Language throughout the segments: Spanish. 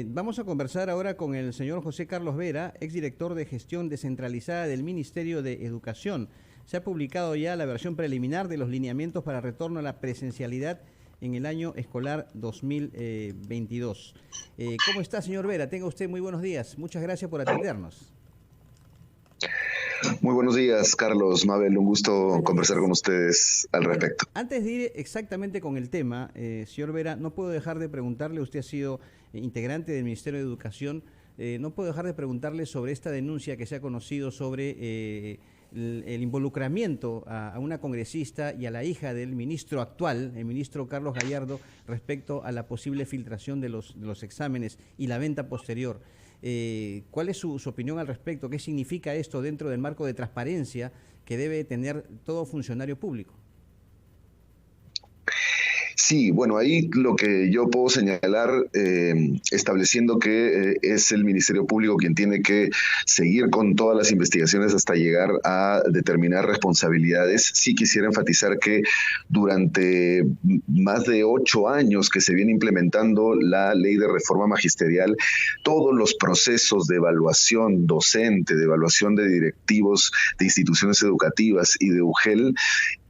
Vamos a conversar ahora con el señor José Carlos Vera, exdirector de Gestión Descentralizada del Ministerio de Educación. Se ha publicado ya la versión preliminar de los lineamientos para retorno a la presencialidad en el año escolar 2022. ¿Cómo está, señor Vera? Tenga usted muy buenos días. Muchas gracias por atendernos. Muy buenos días, Carlos, Mabel, un gusto conversar con ustedes al respecto. Antes de ir exactamente con el tema, señor Vera, no puedo dejar de preguntarle, usted ha sido integrante del Ministerio de Educación, no puedo dejar de preguntarle sobre esta denuncia que se ha conocido sobre el involucramiento a una congresista y a la hija del ministro actual, el ministro Carlos Gallardo, respecto a la posible filtración de los exámenes y la venta posterior. ¿Cuál es su opinión al respecto? ¿Qué significa esto dentro del marco de transparencia que debe tener todo funcionario público? Sí, bueno, ahí lo que yo puedo señalar, estableciendo que es el Ministerio Público quien tiene que seguir con todas las investigaciones hasta llegar a determinar responsabilidades. Sí quisiera enfatizar que durante más de 8 años que se viene implementando la ley de reforma magisterial, todos los procesos de evaluación docente, de evaluación de directivos de instituciones educativas y de UGEL,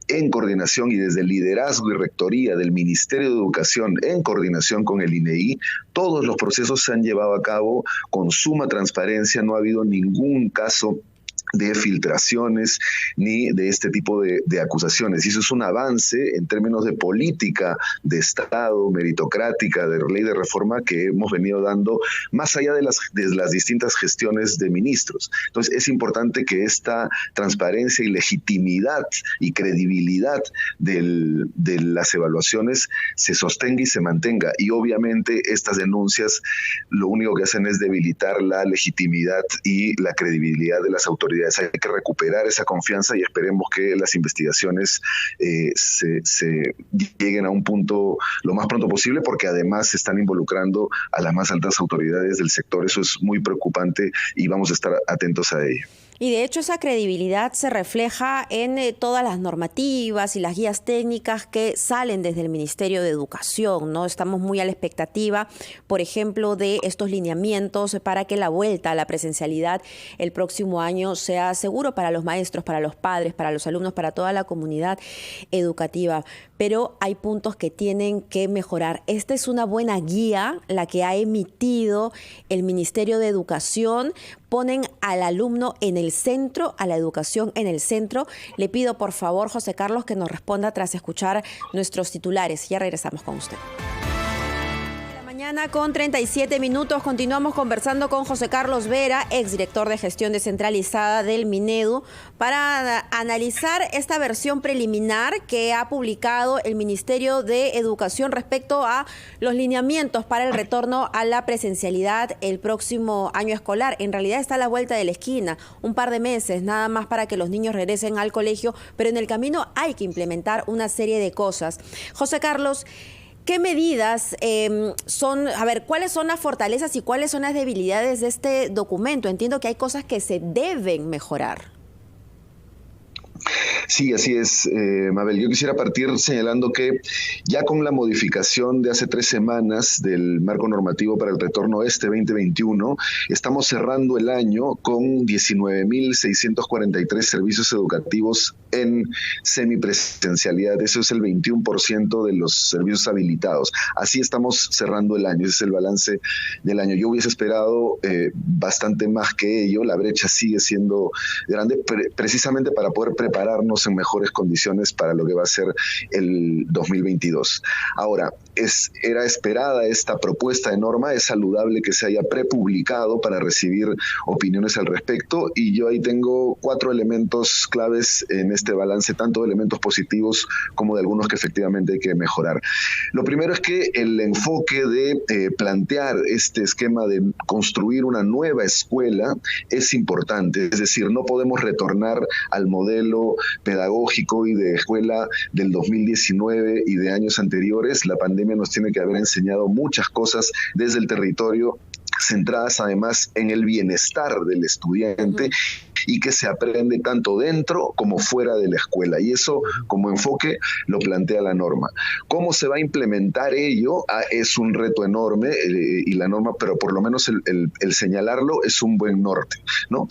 en coordinación y desde el liderazgo y rectoría del Ministerio de Educación, en coordinación con el INEI, todos los procesos se han llevado a cabo con suma transparencia, no ha habido ningún caso de filtraciones ni de este tipo de acusaciones. Y eso es un avance en términos de política de Estado, meritocrática, de ley de reforma que hemos venido dando más allá de las distintas gestiones de ministros. Entonces es importante que esta transparencia y legitimidad y credibilidad de las evaluaciones se sostenga y se mantenga. Y obviamente estas denuncias lo único que hacen es debilitar la legitimidad y la credibilidad de las autoridades. Hay que recuperar esa confianza y esperemos que las investigaciones se lleguen a un punto lo más pronto posible, porque además se están involucrando a las más altas autoridades del sector. Eso es muy preocupante y vamos a estar atentos a ello. Y de hecho esa credibilidad se refleja en todas las normativas y las guías técnicas que salen desde el Ministerio de Educación, ¿no? Estamos muy a la expectativa, por ejemplo, de estos lineamientos para que la vuelta a la presencialidad el próximo año sea seguro para los maestros, para los padres, para los alumnos, para toda la comunidad educativa. Pero hay puntos que tienen que mejorar. Esta es una buena guía, la que ha emitido el Ministerio de Educación. Ponen al alumno en el centro, a la educación en el centro. Le pido, por favor, José Carlos, que nos responda tras escuchar nuestros titulares. Ya regresamos con usted. Mañana con 37 minutos continuamos conversando con José Carlos Vera, exdirector de Gestión Descentralizada del Minedu, para analizar esta versión preliminar que ha publicado el Ministerio de Educación respecto a los lineamientos para el retorno a la presencialidad el próximo año escolar. En realidad está a la vuelta de la esquina, un par de meses nada más para que los niños regresen al colegio, pero en el camino hay que implementar una serie de cosas. José Carlos, ¿qué medidas cuáles son las fortalezas y cuáles son las debilidades de este documento? Entiendo que hay cosas que se deben mejorar. Sí, así es, Mabel. Yo quisiera partir señalando que ya con la modificación de hace 3 semanas del marco normativo para el retorno 2021, estamos cerrando el año con 19.643 servicios educativos en semipresencialidad. Eso es el 21% de los servicios habilitados. Así estamos cerrando el año. Ese es el balance del año. Yo hubiese esperado bastante más que ello. La brecha sigue siendo grande, precisamente para poder prepararnos en mejores condiciones para lo que va a ser el 2022. Ahora, era esperada esta propuesta de norma, es saludable que se haya prepublicado para recibir opiniones al respecto, y yo ahí tengo 4 elementos claves en este balance, tanto de elementos positivos como de algunos que efectivamente hay que mejorar. Lo primero es que el enfoque de plantear este esquema de construir una nueva escuela es importante, es decir, no podemos retornar al modelo pedagógico y de escuela del 2019 y de años anteriores. La pandemia nos tiene que haber enseñado muchas cosas desde el territorio centradas además en el bienestar del estudiante y que se aprende tanto dentro como fuera de la escuela. Y eso, como enfoque, lo plantea la norma. ¿Cómo se va a implementar ello? Es un reto enorme y la norma, pero por lo menos el señalarlo es un buen norte, ¿no?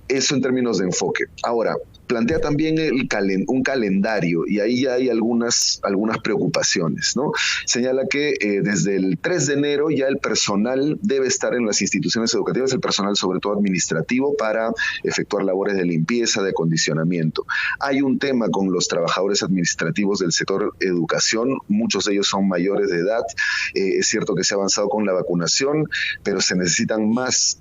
Eso en términos de enfoque. Ahora, plantea también un calendario y ahí ya hay algunas preocupaciones, ¿no? Señala que desde el 3 de enero ya el personal debe estar en las instituciones educativas, el personal sobre todo administrativo, para efectuar labores de limpieza, de acondicionamiento. Hay un tema con los trabajadores administrativos del sector educación, muchos de ellos son mayores de edad, es cierto que se ha avanzado con la vacunación, pero se necesitan más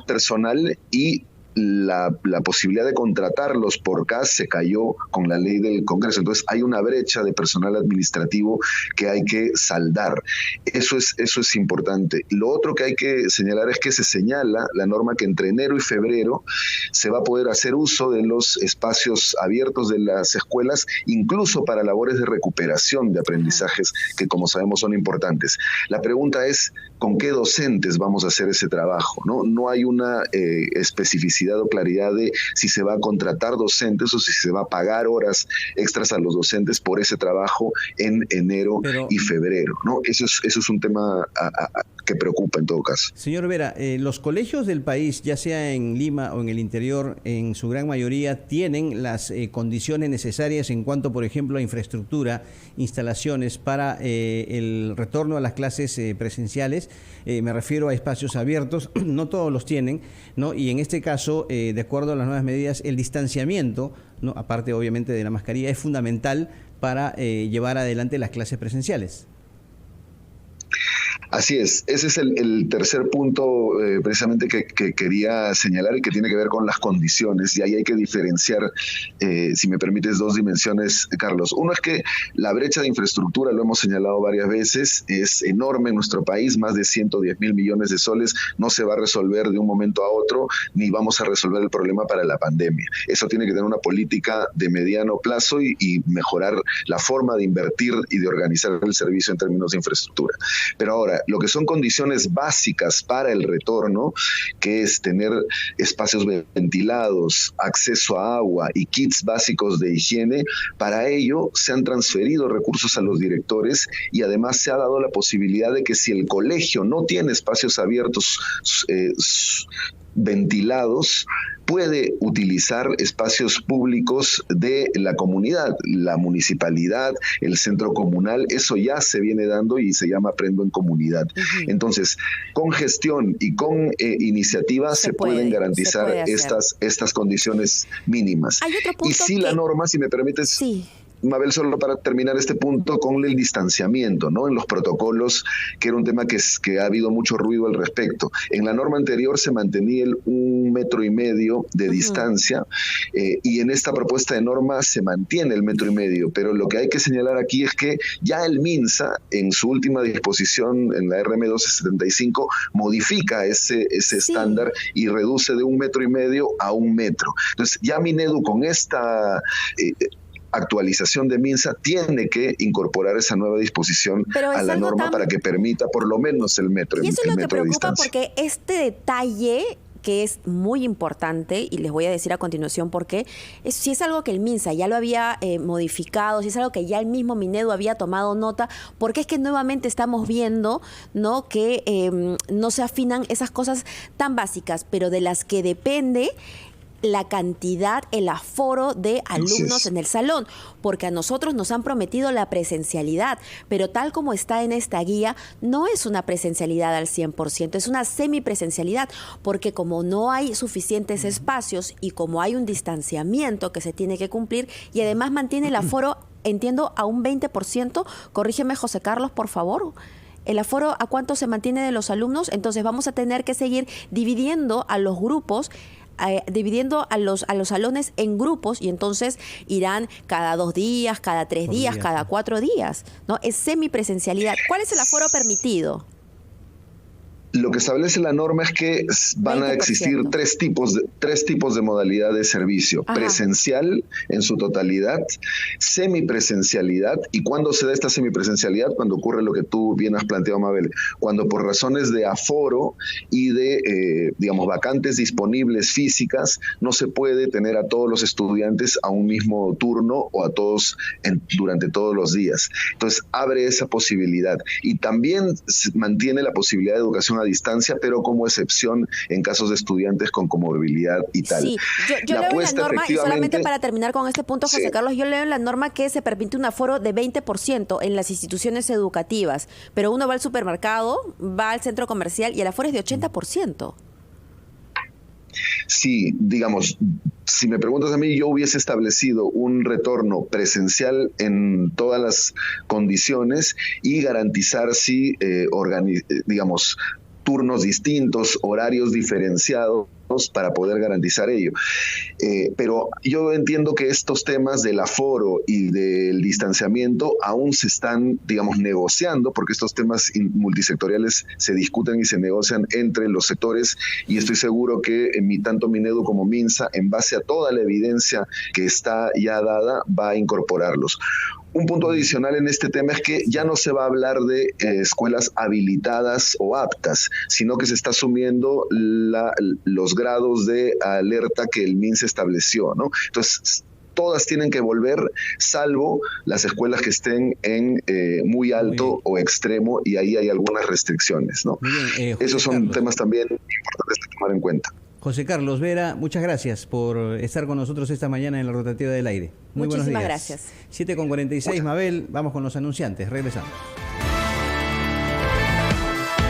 personal y la posibilidad de contratarlos por CAS se cayó con la ley del Congreso. Entonces hay una brecha de personal administrativo que hay que saldar. Eso es importante. Lo otro que hay que señalar es que se señala la norma que entre enero y febrero se va a poder hacer uso de los espacios abiertos de las escuelas, incluso para labores de recuperación de aprendizajes que, como sabemos, son importantes. La pregunta es, ¿con qué docentes vamos a hacer ese trabajo? No hay una especificidad o claridad de si se va a contratar docentes o si se va a pagar horas extras a los docentes por ese trabajo en enero y febrero, ¿no? Eso es un tema que preocupa en todo caso. Señor Vera, los colegios del país, ya sea en Lima o en el interior, en su gran mayoría tienen las condiciones necesarias en cuanto, por ejemplo, a infraestructura, instalaciones para el retorno a las clases presenciales. Me refiero a espacios abiertos, no todos los tienen, ¿no? Y en este caso, de acuerdo a las nuevas medidas, el distanciamiento, ¿no?, aparte obviamente de la mascarilla, es fundamental para llevar adelante las clases presenciales. Así es, ese es el tercer punto precisamente que quería señalar y que tiene que ver con las condiciones, y ahí hay que diferenciar, si me permites, dos dimensiones, Carlos. Uno es que la brecha de infraestructura, lo hemos señalado varias veces, es enorme en nuestro país, más de 110.000 millones de soles, no se va a resolver de un momento a otro, ni vamos a resolver el problema para la pandemia. Eso tiene que tener una política de mediano plazo y mejorar la forma de invertir y de organizar el servicio en términos de infraestructura. Pero ahora, lo que son condiciones básicas para el retorno, que es tener espacios ventilados, acceso a agua y kits básicos de higiene, para ello se han transferido recursos a los directores y además se ha dado la posibilidad de que si el colegio no tiene espacios abiertos ventilados, puede utilizar espacios públicos de la comunidad, la municipalidad, el centro comunal. Eso ya se viene dando y se llama Aprendo en Comunidad. Entonces, con gestión y con iniciativa se pueden garantizar estas condiciones mínimas. Hay otro punto y sí, la norma, si me permites... Sí. Mabel, solo para terminar este punto con el distanciamiento, ¿no? En los protocolos, que era un tema que ha habido mucho ruido al respecto. En la norma anterior se mantenía el 1,5 metros de distancia y en esta propuesta de norma se mantiene el 1,5 metros, pero lo que hay que señalar aquí es que ya el MINSA, en su última disposición, en la RM 1275, modifica ese estándar y reduce de 1,5 metros a 1 metro. Entonces, ya Minedu con esta... actualización de MINSA tiene que incorporar esa nueva disposición a la norma para que permita por lo menos el metro. Y eso es lo que preocupa, de porque este detalle, que es muy importante, y les voy a decir a continuación por qué, si es algo que el MINSA ya lo había modificado, si es algo que ya el mismo Minedu había tomado nota, porque es que nuevamente estamos viendo, ¿no?, que no se afinan esas cosas tan básicas, pero de las que depende la cantidad, el aforo de alumnos en el salón, porque a nosotros nos han prometido la presencialidad, pero tal como está en esta guía, no es una presencialidad al 100%, es una semipresencialidad, porque como no hay suficientes espacios y como hay un distanciamiento que se tiene que cumplir, y además mantiene el aforo, entiendo, a un 20%, corrígeme, José Carlos, por favor. ¿El aforo a cuánto se mantiene de los alumnos? Entonces vamos a tener que seguir dividiendo a los grupos, dividiendo a los salones en grupos, y entonces irán cada 2 días, cada 3 días, cada 4 días, ¿no? Es semipresencialidad. ¿Cuál es el aforo permitido? Lo que establece la norma es que van a existir 20%. tres tipos de modalidad de servicio. Ajá. Presencial en su totalidad, semipresencialidad. ¿Y cuándo se da esta semipresencialidad? Cuando ocurre lo que tú bien has planteado, Mabel. Cuando por razones de aforo y de, vacantes disponibles físicas, no se puede tener a todos los estudiantes a un mismo turno o a todos durante todos los días. Entonces, abre esa posibilidad. Y también se mantiene la posibilidad de educación a distancia, pero como excepción en casos de estudiantes con comorbilidad y tal. Sí, yo leo en la norma, y solamente para terminar con este punto, José sí. Carlos, yo leo en la norma que se permite un aforo de 20% en las instituciones educativas, pero uno va al supermercado, va al centro comercial y el aforo es de 80%. Sí, digamos, si me preguntas a mí, yo hubiese establecido un retorno presencial en todas las condiciones y garantizar, sí, turnos distintos, horarios diferenciados para poder garantizar ello. Pero yo entiendo que estos temas del aforo y del distanciamiento aún se están, negociando, porque estos temas multisectoriales se discuten y se negocian entre los sectores, y estoy seguro que tanto Minedu como Minsa, en base a toda la evidencia que está ya dada, va a incorporarlos. Un punto adicional en este tema es que ya no se va a hablar de escuelas habilitadas o aptas, sino que se está asumiendo los grados de alerta que el MINSA estableció, ¿no? Entonces, todas tienen que volver, salvo las escuelas que estén en muy alto o extremo, y ahí hay algunas restricciones, ¿no? Esos son Carlos, temas también importantes de tomar en cuenta. José Carlos Vera, muchas gracias por estar con nosotros esta mañana en la Rotativa del Aire. Muy buenos días. Muchísimas gracias. 7:46, Mabel, vamos con los anunciantes, regresamos.